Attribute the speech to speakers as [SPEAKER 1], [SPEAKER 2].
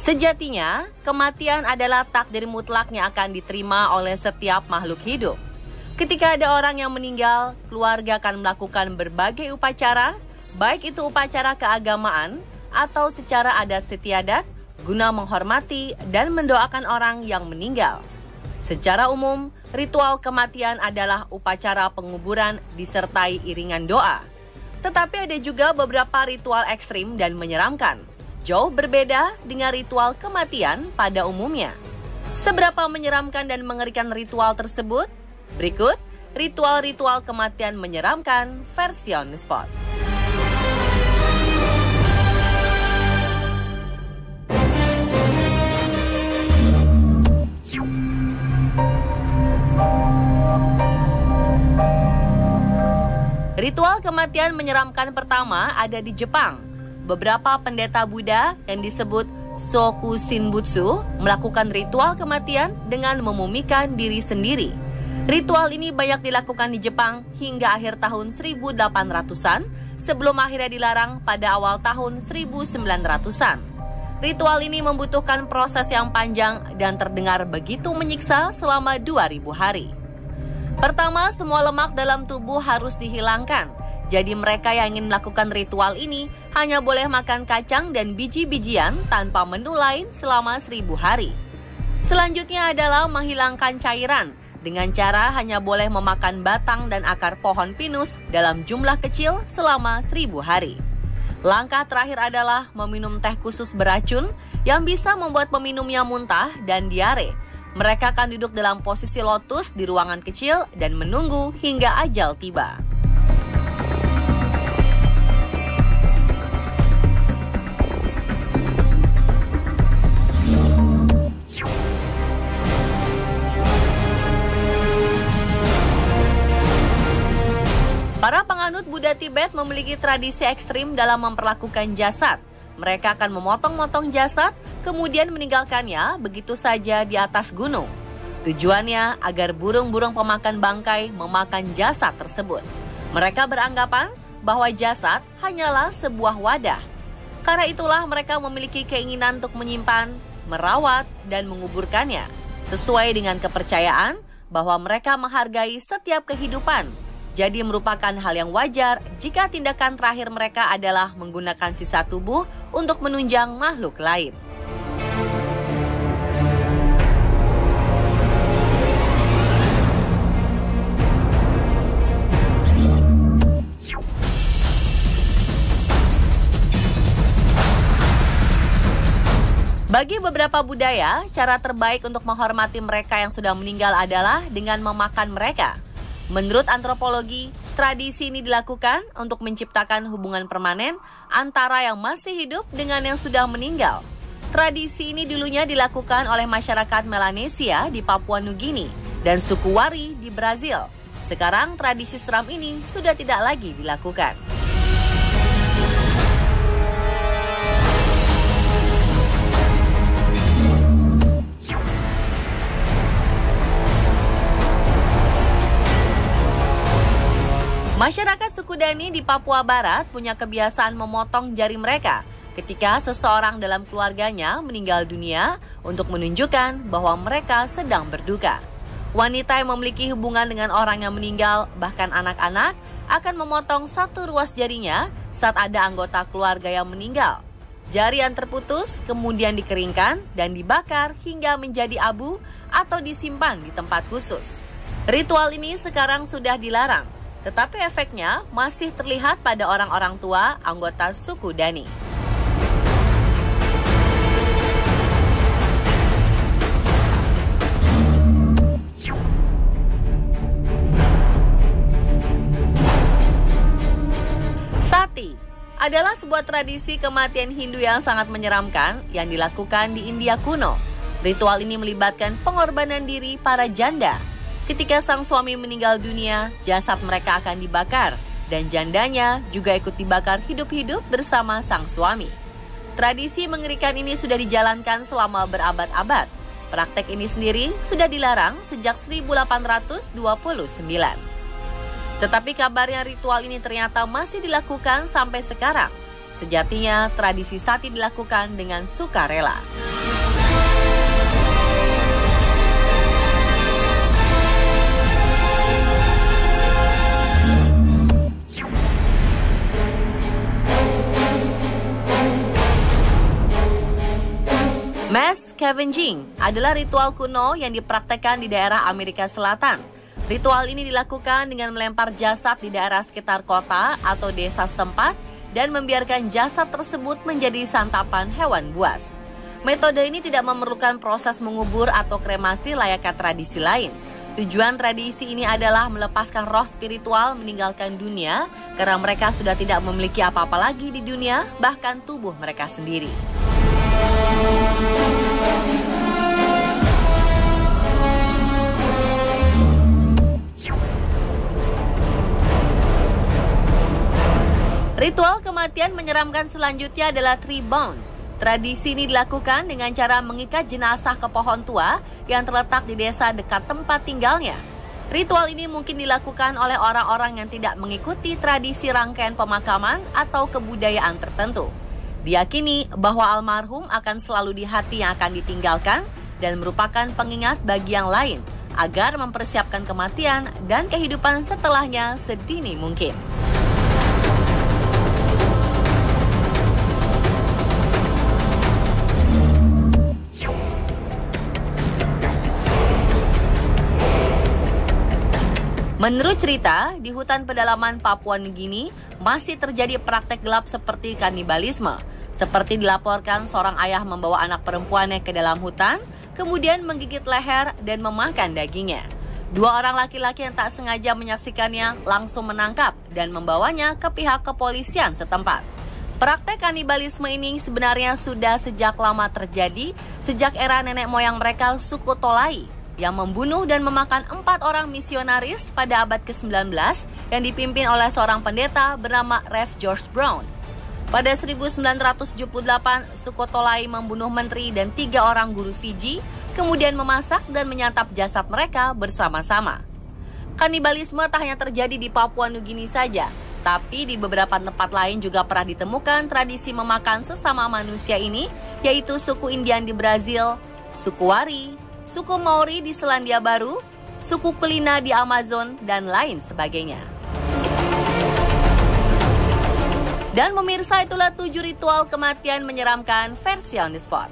[SPEAKER 1] Sejatinya, kematian adalah takdir mutlak yang akan diterima oleh setiap makhluk hidup. Ketika ada orang yang meninggal, keluarga akan melakukan berbagai upacara, baik itu upacara keagamaan atau secara adat istiadat, guna menghormati dan mendoakan orang yang meninggal. Secara umum, ritual kematian adalah upacara penguburan disertai iringan doa. Tetapi ada juga beberapa ritual ekstrim dan menyeramkan. Jauh berbeda dengan ritual kematian pada umumnya. Seberapa menyeramkan dan mengerikan ritual tersebut? Berikut ritual-ritual kematian menyeramkan versi On The Spot. Ritual kematian menyeramkan pertama ada di Jepang. Beberapa pendeta Buddha yang disebut Soku Shinbutsu melakukan ritual kematian dengan memumikan diri sendiri. Ritual ini banyak dilakukan di Jepang hingga akhir tahun 1800-an sebelum akhirnya dilarang pada awal tahun 1900-an. Ritual ini membutuhkan proses yang panjang dan terdengar begitu menyiksa selama 2000 hari. Pertama, semua lemak dalam tubuh harus dihilangkan. Jadi mereka yang ingin melakukan ritual ini hanya boleh makan kacang dan biji-bijian tanpa menu lain selama 1000 hari. Selanjutnya adalah menghilangkan cairan dengan cara hanya boleh memakan batang dan akar pohon pinus dalam jumlah kecil selama 1000 hari. Langkah terakhir adalah meminum teh khusus beracun yang bisa membuat peminumnya muntah dan diare. Mereka akan duduk dalam posisi lotus di ruangan kecil dan menunggu hingga ajal tiba. Para penganut Buddha Tibet memiliki tradisi ekstrim dalam memperlakukan jasad. Mereka akan memotong-motong jasad, kemudian meninggalkannya begitu saja di atas gunung. Tujuannya agar burung-burung pemakan bangkai memakan jasad tersebut. Mereka beranggapan bahwa jasad hanyalah sebuah wadah. Karena itulah mereka memiliki keinginan untuk menyimpan, merawat, dan menguburkannya. Sesuai dengan kepercayaan bahwa mereka menghargai setiap kehidupan. Jadi merupakan hal yang wajar jika tindakan terakhir mereka adalah menggunakan sisa tubuh untuk menunjang makhluk lain. Bagi beberapa budaya, cara terbaik untuk menghormati mereka yang sudah meninggal adalah dengan memakan mereka. Menurut antropologi, tradisi ini dilakukan untuk menciptakan hubungan permanen antara yang masih hidup dengan yang sudah meninggal. Tradisi ini dulunya dilakukan oleh masyarakat Melanesia di Papua Nugini dan suku Wari di Brazil. Sekarang tradisi seram ini sudah tidak lagi dilakukan. Masyarakat suku Dani di Papua Barat punya kebiasaan memotong jari mereka ketika seseorang dalam keluarganya meninggal dunia untuk menunjukkan bahwa mereka sedang berduka. Wanita yang memiliki hubungan dengan orang yang meninggal, bahkan anak-anak, akan memotong satu ruas jarinya saat ada anggota keluarga yang meninggal. Jari yang terputus kemudian dikeringkan dan dibakar hingga menjadi abu atau disimpan di tempat khusus. Ritual ini sekarang sudah dilarang. Tetapi efeknya masih terlihat pada orang-orang tua anggota suku Dani. Sati adalah sebuah tradisi kematian Hindu yang sangat menyeramkan yang dilakukan di India kuno. Ritual ini melibatkan pengorbanan diri para janda. Ketika sang suami meninggal dunia, jasad mereka akan dibakar dan jandanya juga ikut dibakar hidup-hidup bersama sang suami. Tradisi mengerikan ini sudah dijalankan selama berabad-abad. Praktek ini sendiri sudah dilarang sejak 1829. Tetapi kabarnya ritual ini ternyata masih dilakukan sampai sekarang. Sejatinya, tradisi sati dilakukan dengan sukarela. Mass scavenging adalah ritual kuno yang dipraktekkan di daerah Amerika Selatan. Ritual ini dilakukan dengan melempar jasad di daerah sekitar kota atau desa setempat dan membiarkan jasad tersebut menjadi santapan hewan buas. Metode ini tidak memerlukan proses mengubur atau kremasi layaknya tradisi lain. Tujuan tradisi ini adalah melepaskan roh spiritual meninggalkan dunia karena mereka sudah tidak memiliki apa-apa lagi di dunia, bahkan tubuh mereka sendiri. Ritual kematian menyeramkan selanjutnya adalah tree bound. Tradisi ini dilakukan dengan cara mengikat jenazah ke pohon tua yang terletak di desa dekat tempat tinggalnya. Ritual ini mungkin dilakukan oleh orang-orang yang tidak mengikuti tradisi rangkaian pemakaman atau kebudayaan tertentu. Diyakini bahwa almarhum akan selalu di hati yang akan ditinggalkan dan merupakan pengingat bagi yang lain agar mempersiapkan kematian dan kehidupan setelahnya sedini mungkin. Menurut cerita, di hutan pedalaman Papua Nugini masih terjadi praktek gelap seperti kanibalisme. Seperti dilaporkan seorang ayah membawa anak perempuannya ke dalam hutan, kemudian menggigit leher dan memakan dagingnya. Dua orang laki-laki yang tak sengaja menyaksikannya langsung menangkap dan membawanya ke pihak kepolisian setempat. Praktek kanibalisme ini sebenarnya sudah sejak lama terjadi, sejak era nenek moyang mereka suku Tolai, yang membunuh dan memakan 4 orang misionaris pada abad ke-19 yang dipimpin oleh seorang pendeta bernama Rev George Brown. Pada 1978, suku Tolai membunuh menteri dan 3 orang guru Fiji, kemudian memasak dan menyantap jasad mereka bersama-sama. Kanibalisme tak hanya terjadi di Papua Nugini saja, tapi di beberapa tempat lain juga pernah ditemukan tradisi memakan sesama manusia ini, yaitu suku Indian di Brazil, suku Wari, suku Maori di Selandia Baru, suku Kulina di Amazon, dan lain sebagainya. Dan pemirsa, itulah 7 ritual kematian menyeramkan versi On The Spot.